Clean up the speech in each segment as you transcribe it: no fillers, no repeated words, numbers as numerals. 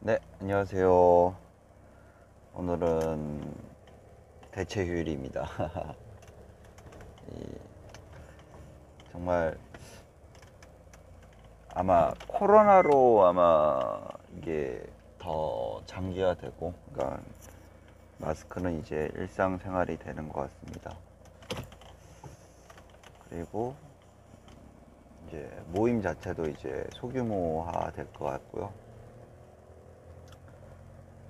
네, 안녕하세요. 오늘은 대체 휴일입니다. 정말 아마 코로나로 아마 이게 더 장기화되고, 그러니까 마스크는 이제 일상생활이 되는 것 같습니다. 그리고 이제 모임 자체도 이제 소규모화 될 것 같고요.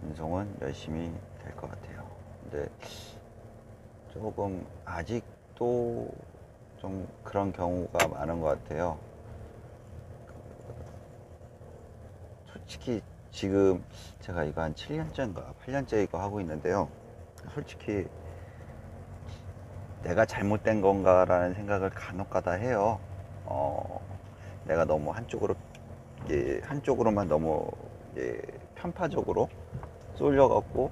운송은 열심히 될 것 같아요. 근데 조금 아직도 좀 그런 경우가 많은 것 같아요. 솔직히 지금 제가 이거 한 7년째인가 8년째 이거 하고 있는데요. 솔직히 내가 잘못된 건가라는 생각을 간혹가다 해요. 내가 너무 한쪽으로만 너무 편파적으로 쏠려갖고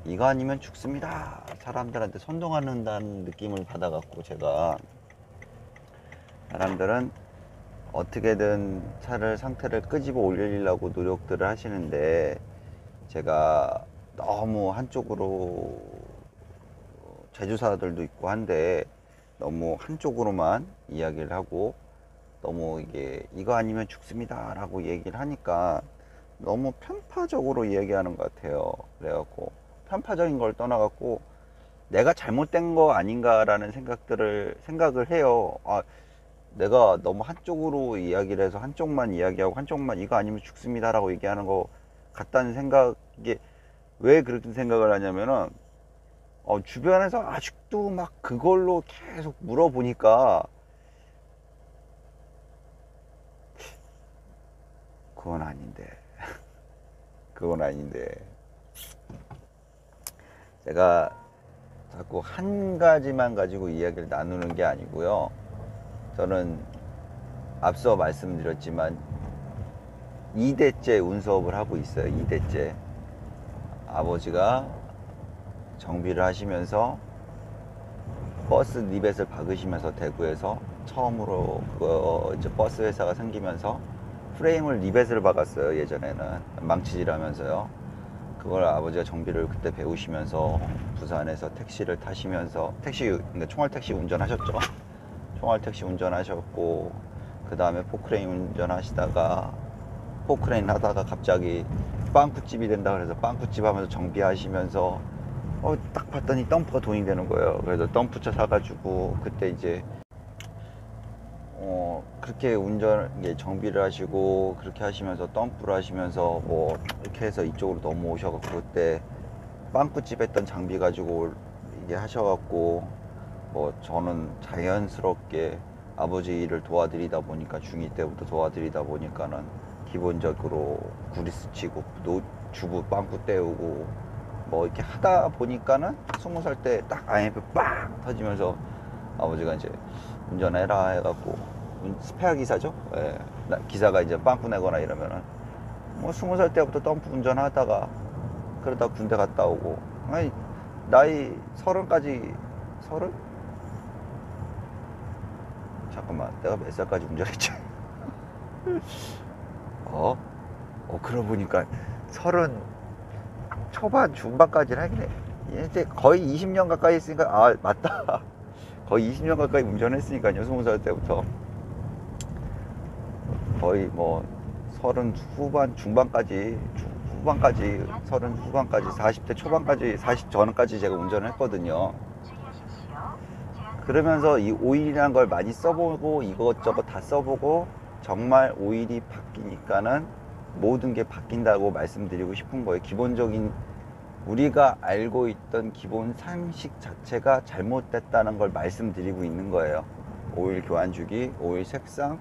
이거 아니면 죽습니다 사람들한테 선동하는다는 느낌을 받아갖고, 제가 사람들은 어떻게든 차를 상태를 끄집어 올리려고 노력들을 하시는데, 제가 너무 한쪽으로, 제주사들도 있고 한데 너무 한쪽으로만 이야기를 하고, 너무 이거 아니면 죽습니다 라고 얘기를 하니까 너무 편파적으로 이야기하는 것 같아요. 그래갖고 편파적인 걸 떠나갖고 내가 잘못된 거 아닌가라는 생각을 해요. 내가 너무 한쪽으로 이야기를 해서 한쪽만 이야기하고 한쪽만 이거 아니면 죽습니다 라고 얘기하는 거 같다는 생각이, 왜 그렇게 생각을 하냐면은 주변에서 아직도 막 그걸로 계속 물어보니까 그건 아닌데 그건 아닌데 제가 자꾸 한 가지만 가지고 이야기를 나누는 게 아니고요. 저는 앞서 말씀드렸지만 2대째 운수업을 하고 있어요. 2대째. 아버지가 정비를 하시면서 버스 리벳을 박으시면서, 대구에서 처음으로 이제 버스 회사가 생기면서 프레임을 리벳을 박았어요. 예전에는 망치질 하면서요. 그걸 아버지가 정비를 그때 배우시면서 부산에서 택시를 타시면서 그러니까 총알택시 운전하셨죠. 총알택시 운전하셨고, 그 다음에 포크레인 운전하시다가, 포크레인 하다가 갑자기 빵꾸집이 된다 그래서 빵꾸집 하면서 정비하시면서 딱 봤더니 덤프가 돈이 되는 거예요. 그래서 덤프차 사가지고 그때 이제 그렇게 정비를 하시고, 그렇게 하시면서 덤프를 하시면서 뭐 이렇게 해서 이쪽으로 넘어오셔갖고, 그때 빵꾸집 했던 장비 가지고 이게 하셔갖고, 뭐 저는 자연스럽게 아버지 일을 도와드리다 보니까, 중2 때부터 도와드리다 보니까는 기본적으로 구리스 치고 주부 빵꾸 때우고 뭐 이렇게 하다 보니까는 20살 때 딱 IMF 빵 터지면서 아버지가 이제 운전해라 해갖고, 스페어 기사죠. 예. 기사가 이제 빵꾸 내거나 이러면은 뭐 20살 때부터 덤프 운전하다가 그러다 군대 갔다 오고, 아니 나이 30까지, 30? 잠깐만, 내가 몇 살까지 운전했지? 그러고 보니까 30 초반 중반까지는 하긴 해. 이제 거의 20년 가까이 했으니까, 맞다. 거의 20년 가까이 운전했으니까요. 20살 때부터 거의 뭐 30 후반 중반까지, 30 후반까지, 40대 초반까지, 40 전까지 제가 운전을 했거든요. 그러면서 이 오일이라는 걸 많이 써보고 이것저것 다 써보고, 정말 오일이 바뀌니까는 모든 게 바뀐다고 말씀드리고 싶은 거예요. 기본적인 우리가 알고 있던 기본 상식 자체가 잘못됐다는 걸 말씀드리고 있는 거예요. 오일 교환 주기, 오일 색상.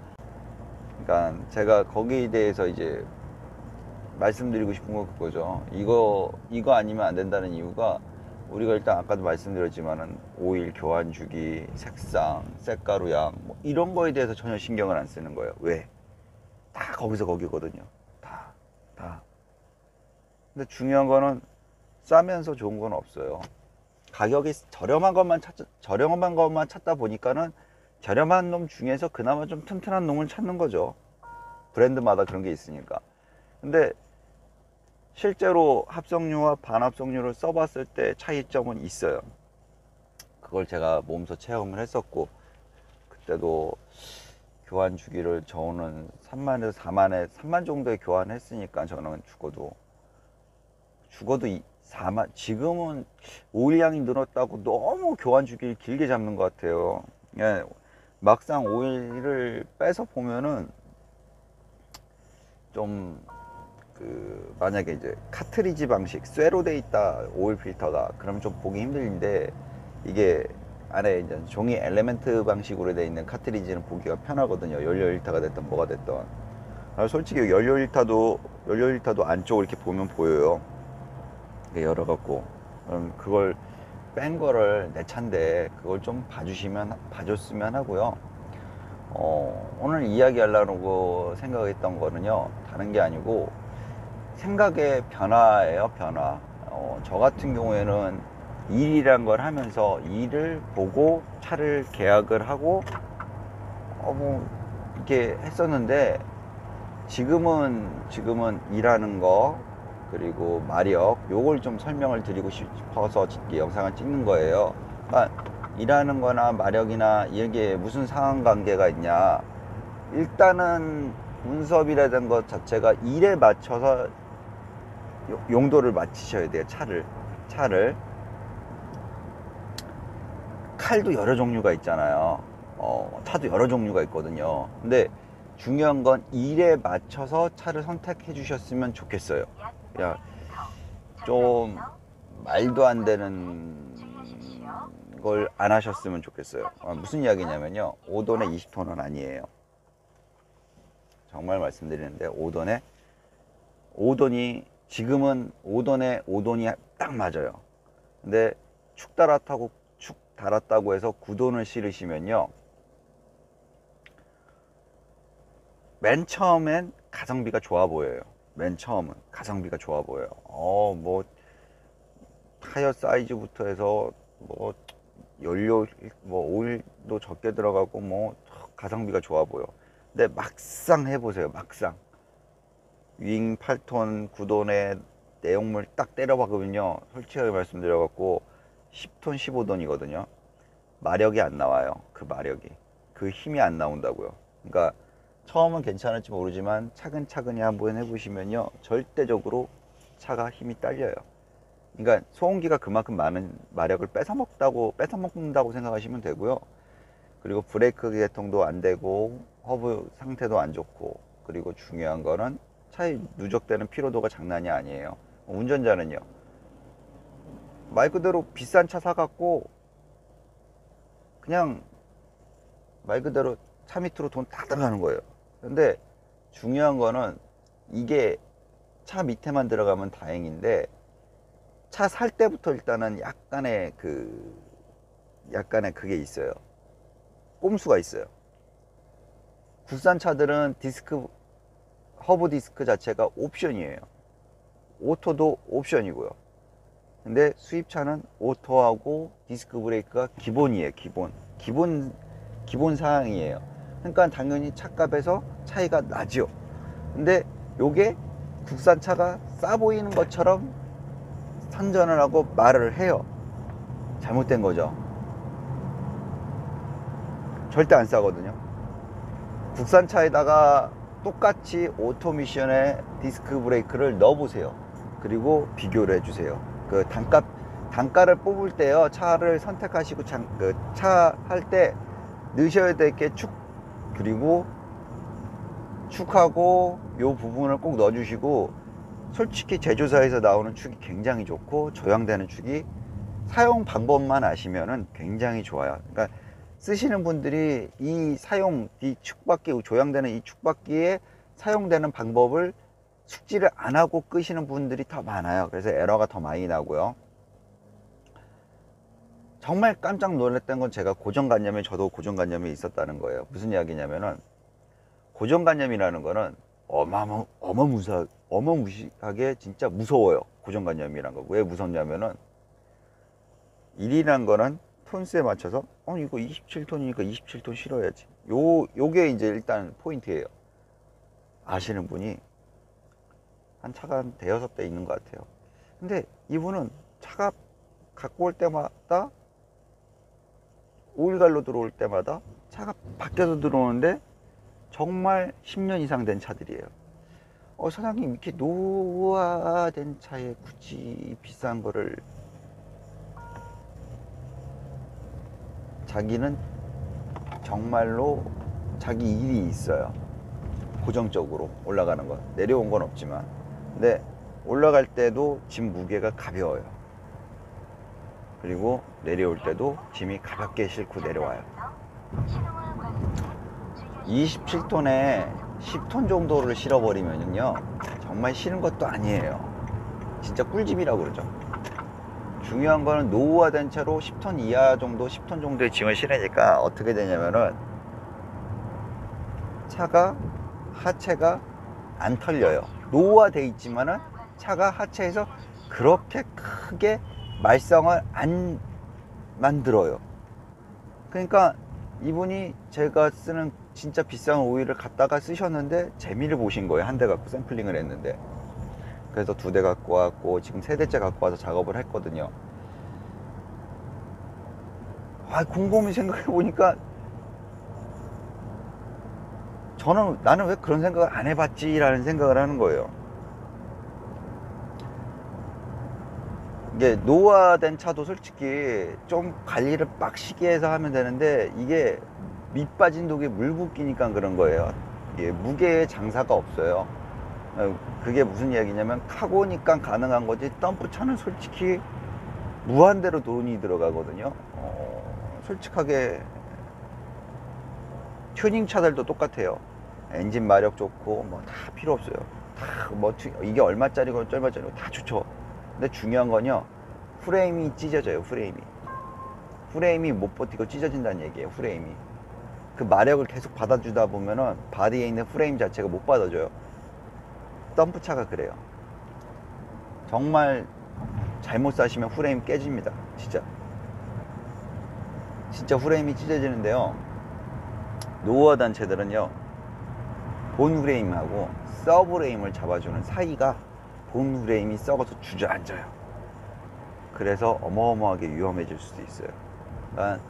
그러니까 제가 거기에 대해서 이제 말씀드리고 싶은 건 그거죠. 이거 아니면 안 된다는 이유가, 우리가 일단 아까도 말씀드렸지만은 오일 교환 주기, 색상, 쇳가루양 뭐 이런 거에 대해서 전혀 신경을 안 쓰는 거예요. 왜? 다 거기서 거기거든요. 다. 근데 중요한 거는 싸면서 좋은 건 없어요. 가격이 저렴한 것만 찾다 보니까는 저렴한 놈 중에서 그나마 좀 튼튼한 놈을 찾는 거죠. 브랜드마다 그런 게 있으니까. 근데 실제로 합성유와 반합성유를 써봤을 때 차이점은 있어요. 그걸 제가 몸소 체험을 했었고, 그때도 교환 주기를 저는 3만에서 4만에 3만 정도에 교환했으니까 저는 죽어도 4만. 지금은 오일량이 늘었다고 너무 교환 주기를 길게 잡는 것 같아요. 예, 막상 오일을 빼서 보면은 좀 만약에 이제 카트리지 방식 쇠로 돼 있다 오일 필터가, 그러면 좀 보기 힘들는데, 이게 안에 이제 종이 엘리멘트 방식으로 돼 있는 카트리지는 보기가 편하거든요. 연료 일타가 됐든 뭐가 됐든. 솔직히 연료 일타도 안쪽을 이렇게 보면 보여요. 이게 열어갖고, 그럼 그걸 뺀 거를 내 차인데 그걸 좀 봐줬으면 하고요. 오늘 이야기하려고 생각했던 거는요, 다른 게 아니고 생각의 변화예요. 변화. 저 같은 경우에는 일이란 걸 하면서 일을 보고 차를 계약을 하고 뭐 이렇게 했었는데, 지금은 일하는 거 그리고 마력, 요걸 좀 설명을 드리고 싶어서 영상을 찍는 거예요. 그러니까 일하는 거나 마력이나 이게 무슨 상관관계가 있냐, 일단은 운섭이라는 것 자체가 일에 맞춰서 용도를 맞추셔야 돼요. 차를 칼도 여러 종류가 있잖아요. 차도 여러 종류가 있거든요. 근데 중요한 건 일에 맞춰서 차를 선택해 주셨으면 좋겠어요. 야, 좀 말도 안 되는 걸 안 하셨으면 좋겠어요. 무슨 이야기냐면요, 5돈에 20톤은 아니에요. 정말 말씀드리는데, 5돈이 지금은 5돈이 딱 맞아요. 근데 축 달았다고 해서 9돈을 실으시면요, 맨 처음엔 가성비가 좋아 보여요. 맨 처음은 가성비가 좋아 보여요. 뭐 타이어 사이즈부터 해서 뭐 연료 뭐 오일도 적게 들어가고 뭐 가성비가 좋아 보여. 근데 막상 해보세요. 막상 윙 8톤 9돈에 내용물 딱 때려박으면요, 솔직하게 말씀드려갖고 10톤 15돈이거든요 마력이 안 나와요. 그 힘이 안 나온다고요. 그러니까 처음은 괜찮을지 모르지만 차근차근히 한번 해보시면요, 절대적으로 차가 힘이 딸려요. 그러니까 소음기가 그만큼 많은 마력을 뺏어먹는다고 생각하시면 되고요. 그리고 브레이크 계통도 안 되고 허브 상태도 안 좋고, 그리고 중요한 거는 차에 누적되는 피로도가 장난이 아니에요. 운전자는요, 말 그대로 비싼 차 사갖고 그냥 말 그대로 차 밑으로 돈 다 들어가는 거예요. 근데 중요한 거는, 이게 차 밑에만 들어가면 다행인데, 차 살 때부터 일단은 약간의 그게 있어요. 꼼수가 있어요. 국산 차들은 허브 디스크 자체가 옵션이에요. 오토도 옵션이고요. 근데 수입차는 오토하고 디스크 브레이크가 기본이에요. 기본 사항이에요. 그러니까 당연히 차값에서 차이가 나죠. 근데 요게 국산차가 싸 보이는 것처럼 선전을 하고 말을 해요. 잘못된 거죠. 절대 안 싸거든요. 국산차에다가 똑같이 오토미션에 디스크 브레이크를 넣어보세요. 그리고 비교를 해주세요. 그 단가를 뽑을 때요, 차를 선택하시고 차 할 때 넣으셔야 될 게 그리고 축하고 요 부분을 꼭 넣어주시고, 솔직히 제조사에서 나오는 축이 굉장히 좋고 조향되는 축이 사용 방법만 아시면은 굉장히 좋아요. 그러니까 쓰시는 분들이 이 축바퀴, 조향되는 이 축바퀴에 사용되는 방법을 숙지를 안 하고 끄시는 분들이 더 많아요. 그래서 에러가 더 많이 나고요. 정말 깜짝 놀랐던 건, 저도 고정관념이 있었다는 거예요. 무슨 이야기냐면은, 고정관념이라는 거는 어마무시하게 진짜 무서워요. 고정관념이란 거. 왜 무섭냐면은, 일이란 거는 톤수에 맞춰서 이거 27톤이니까 27톤 실어야지. 요게 이제 일단 포인트예요. 아시는 분이 한 차가 한 대여섯 대 있는 것 같아요. 근데 이분은 차가 갖고 올 때마다 오일갈로 들어올 때마다 차가 밖에서 들어오는데 정말 10년 이상 된 차들이에요. 사장님 이렇게 노후화된 차에 굳이 비싼 거를, 자기는 정말로 자기 일이 있어요. 고정적으로 올라가는 건, 내려온 건 없지만, 근데 올라갈 때도 짐 무게가 가벼워요. 그리고 내려올 때도 짐이 가볍게 싣고 내려와요. 27톤에 10톤 정도를 실어버리면요 정말 실은 것도 아니에요. 진짜 꿀집이라고 그러죠. 중요한 거는 노후화된 차로 10톤 이하 정도, 10톤 정도의 짐을 실으니까 어떻게 되냐면은 차가 하체가 안 털려요. 노후화돼 있지만은 차가 하체에서 그렇게 크게 말썽을 안 만들어요. 그러니까 이분이 제가 쓰는 진짜 비싼 오일을 갖다가 쓰셨는데 재미를 보신 거예요. 한 대 갖고 샘플링을 했는데. 그래서 2대 갖고 왔고 지금 3대째 갖고 와서 작업을 했거든요. 곰곰이 생각해 보니까 나는 왜 그런 생각을 안 해봤지 라는 생각을 하는 거예요. 이게 노후화된 차도 솔직히 좀 관리를 빡시게 해서 하면 되는데, 이게 밑 빠진 독에 물 붓기니까 그런 거예요. 이게 무게의 장사가 없어요. 그게 무슨 이야기냐면 카고니까 가능한 거지, 덤프차는 솔직히 무한대로 돈이 들어가거든요. 솔직하게 튜닝 차들도 똑같아요. 엔진 마력 좋고 뭐 다 필요 없어요. 다 뭐 이게 얼마짜리고 얼마짜리고 다 좋죠. 근데 중요한 건요, 프레임이 찢어져요. 프레임이 못 버티고 찢어진다는 얘기예요. 프레임이 그 마력을 계속 받아주다 보면은 바디에 있는 프레임 자체가 못 받아줘요. 덤프차가 그래요. 정말 잘못 사시면 프레임 깨집니다. 진짜 프레임이 찢어지는데요, 노후화된 차들은요 본 프레임하고 서브 프레임을 잡아주는 사이가 본 프레임이 썩어서 주저앉아요. 그래서 어마어마하게 위험해질 수도 있어요. 그러니까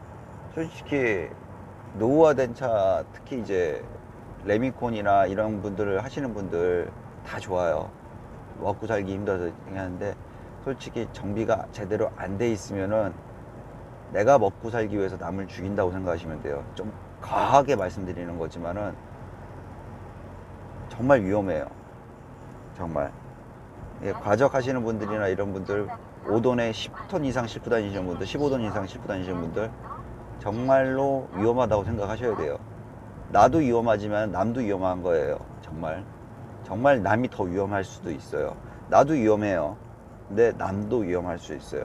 솔직히 노후화된 차, 특히 이제 레미콘이나 이런 분들을 하시는 분들 다 좋아요. 먹고 살기 힘들어서 하는데, 솔직히 정비가 제대로 안 돼 있으면은 내가 먹고 살기 위해서 남을 죽인다고 생각하시면 돼요. 좀 과하게 말씀드리는 거지만은 정말 위험해요. 정말. 과적 하시는 분들이나 이런 분들, 5톤에 10톤 이상 싣고 다니시는 분들, 15톤 이상 싣고 다니시는 분들, 정말로 위험하다고 생각하셔야 돼요. 나도 위험하지만 남도 위험한 거예요. 정말 남이 더 위험할 수도 있어요. 나도 위험해요. 근데 남도 위험할 수 있어요.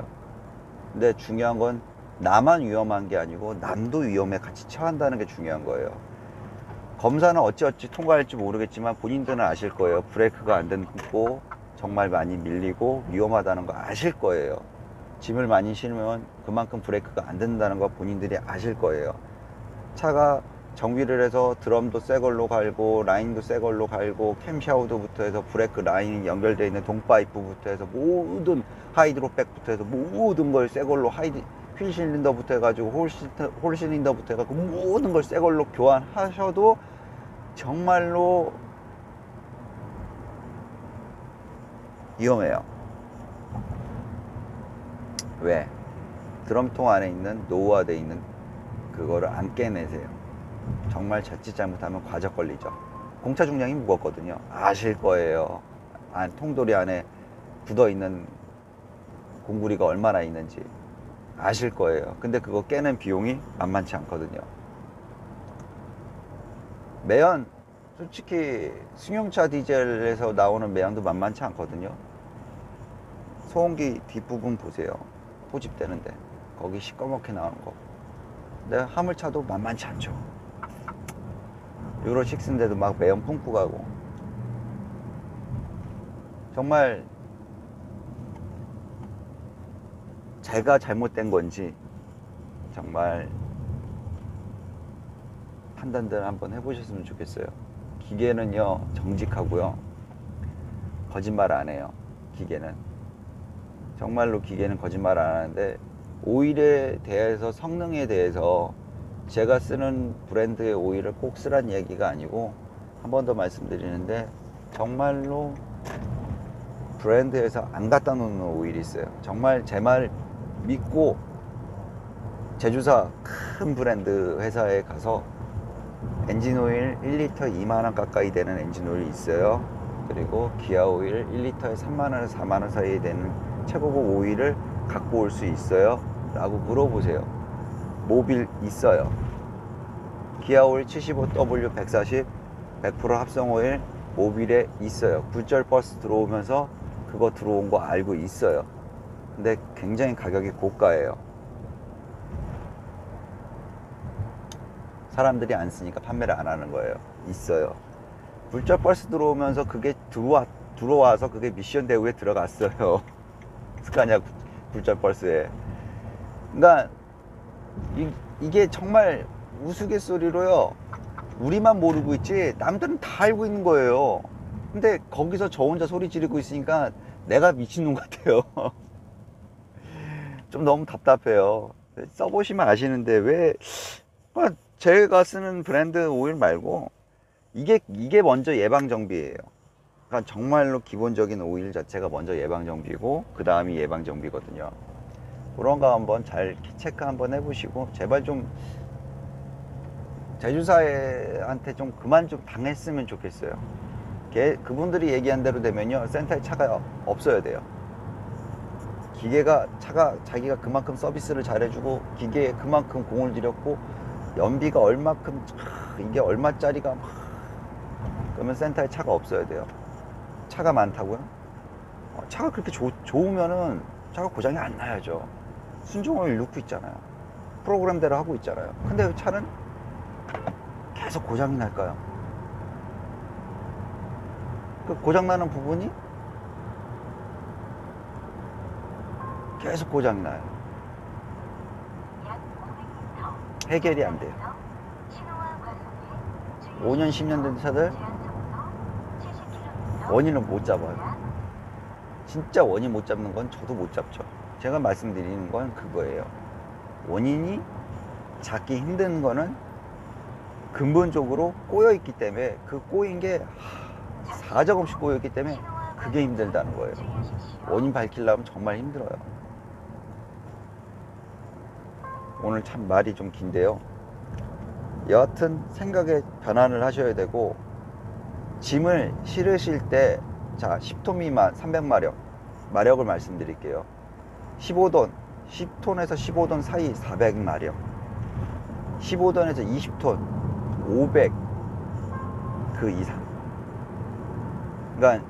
근데 중요한 건 나만 위험한 게 아니고 남도 위험에 같이 처한다는 게 중요한 거예요. 검사는 어찌어찌 통과할지 모르겠지만 본인들은 아실 거예요. 브레이크가 안 되고 정말 많이 밀리고 위험하다는 거 아실 거예요. 짐을 많이 실으면 그만큼 브레이크가 안 된다는 거 본인들이 아실 거예요. 차가 정비를 해서 드럼도 새 걸로 갈고 라인도 새 걸로 갈고 캠샤우드부터 해서 브레이크 라인이 연결되어 있는 동파이프부터 해서 모든 하이드로백부터 해서 모든 걸 새 걸로, 휠 실린더부터 해가지고 홀 실린더부터 해가지고 모든 걸 새 걸로 교환하셔도 정말로 위험해요. 왜? 드럼통 안에 있는 노후화되어 있는 그거를 안 깨내세요. 정말 자칫 잘못하면 과적 걸리죠. 공차 중량이 무겁거든요. 아실 거예요. 통돌이 안에 굳어있는 공구리가 얼마나 있는지 아실 거예요. 근데 그거 깨는 비용이 만만치 않거든요. 매연, 솔직히 승용차 디젤에서 나오는 매연도 만만치 않거든요. 소음기 뒷부분 보세요. 포집되는데 거기 시꺼멓게 나오는 거. 근데 화물차도 만만치 않죠. 유로6인데도 막 매연 품고 가고. 정말 제가 잘못된 건지 정말 판단들 한번 해보셨으면 좋겠어요. 기계는요 정직하고요, 거짓말 안 해요. 기계는 정말로 기계는 거짓말 안 하는데, 오일에 대해서, 성능에 대해서 제가 쓰는 브랜드의 오일을 꼭 쓰란 얘기가 아니고, 한 번 더 말씀드리는데, 정말로 브랜드에서 안 갖다 놓는 오일이 있어요. 정말 제 말 믿고 제조사 큰 브랜드 회사에 가서 엔진 오일 1리터 2만원 가까이 되는 엔진 오일이 있어요. 그리고 기아 오일 1리터에 3만원에서 4만원 사이에 되는 최고급 오일을 갖고 올 수 있어요? 라고 물어보세요. 모빌 있어요. 기아 오일 75W 140 100% 합성 오일 모빌에 있어요. 굴절 버스 들어오면서 그거 들어온 거 알고 있어요. 근데 굉장히 가격이 고가예요. 사람들이 안 쓰니까 판매를 안 하는 거예요. 있어요. 굴절 버스 들어오면서 그게 들어와서 그게 미션 대우에 들어갔어요. 스카니아 굴절 버스에. 그러니까 이게 정말 우스갯소리로요, 우리만 모르고 있지 남들은 다 알고 있는 거예요. 근데 거기서 저 혼자 소리 지르고 있으니까 내가 미친놈 같아요. 좀 너무 답답해요. 써보시면 아시는데, 왜 제가 쓰는 브랜드 오일 말고 이게 먼저 예방정비예요. 그러니까 정말로 기본적인 오일 자체가 먼저 예방정비고 그 다음이 예방정비거든요. 그런 거 한번 잘 체크 한번 해보시고, 제발 좀 제조사한테 좀 그만 좀 당했으면 좋겠어요. 그분들이 얘기한 대로 되면요, 센터에 차가 없어야 돼요. 차가 자기가 그만큼 서비스를 잘해주고 기계에 그만큼 공을 들였고 연비가 얼마큼, 이게 얼마짜리가 막, 그러면 센터에 차가 없어야 돼요. 차가 많다고요? 차가 그렇게 좋으면은 차가 고장이 안 나야죠. 순정오일 넣고 있잖아요. 프로그램대로 하고 있잖아요. 근데 왜 차는 계속 고장이 날까요? 그 고장나는 부분이 계속 고장이 나요. 해결이 안 돼요. 5년 10년 된 차들 원인을 못 잡아요. 진짜 원인 못 잡는 건 저도 못 잡죠. 제가 말씀드리는 건 그거예요. 원인이 잡기 힘든 거는 근본적으로 꼬여있기 때문에, 그 꼬인 게 사정없이 꼬여있기 때문에 그게 힘들다는 거예요. 원인 밝히려면 정말 힘들어요. 오늘 참 말이 좀 긴데요, 여하튼 생각의 변환을 하셔야 되고, 짐을 실으실 때, 자, 10톤 미만 300마력 마력을 말씀드릴게요. 10톤에서 15톤 사이 400마력, 15톤에서 20톤 500 그 이상. 그러니까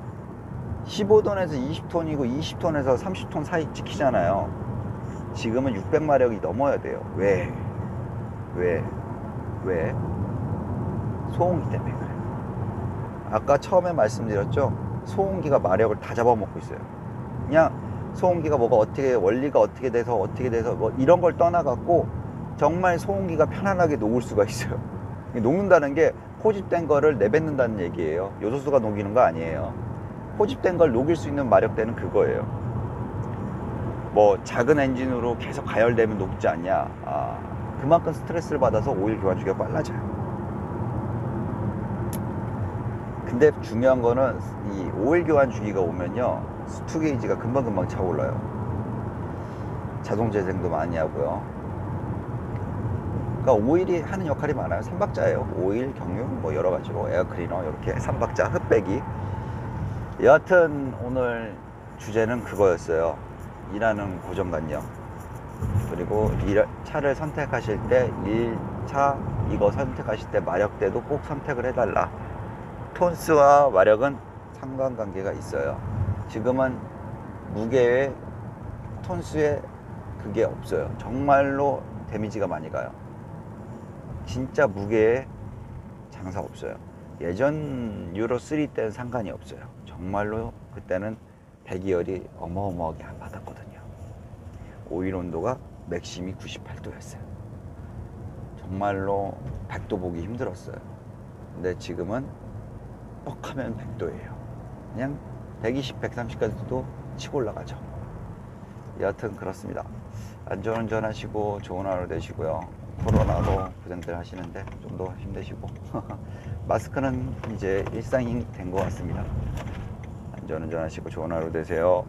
15톤에서 20톤이고 20톤에서 30톤 사이 찍히잖아요. 지금은 600마력이 넘어야 돼요. 왜? 소음기 때문에 그래요. 아까 처음에 말씀드렸죠, 소음기가 마력을 다 잡아먹고 있어요. 그냥 소음기가 뭐가 원리가 어떻게 돼서 뭐 이런 걸 떠나갖고 정말 소음기가 편안하게 녹을 수가 있어요. 녹는다는 게 포집된 거를 내뱉는다는 얘기예요. 요소수가 녹이는 거 아니에요. 포집된 걸 녹일 수 있는 마력대는 그거예요. 뭐 작은 엔진으로 계속 가열되면 녹지 않냐? 그만큼 스트레스를 받아서 오일 교환 주기가 빨라져요. 근데 중요한 거는 이 오일 교환 주기가 오면요, 수투 게이지가 금방금방 차올라요. 자동 재생도 많이 하고요. 그러니까 오일이 하는 역할이 많아요. 3박자예요. 오일, 경유, 뭐 여러 가지로 에어클리너 이렇게 3박자, 흡배기. 여하튼 오늘 주제는 그거였어요. 일하는 고정관념. 그리고 차를 선택하실 때 1차 이거 선택하실 때 마력대도 꼭 선택을 해달라. 톤수와 마력은 상관관계가 있어요. 지금은 무게에 톤수에 그게 없어요. 정말로 데미지가 많이 가요. 진짜 무게에 장사 없어요. 예전 유로3 때는 상관이 없어요. 정말로 그때는 배기열이 어마어마하게 안 받았거든요. 오일 온도가 맥심이 98도였어요. 정말로 100도 보기 힘들었어요. 근데 지금은 뻑하면 100도예요. 그냥 120, 130까지도 치고 올라가죠. 여하튼 그렇습니다. 안전운전 하시고 좋은 하루 되시고요. 코로나로 고생들 하시는데 좀 더 힘내시고 마스크는 이제 일상이 된 것 같습니다. 안전운전 하시고 좋은 하루 되세요.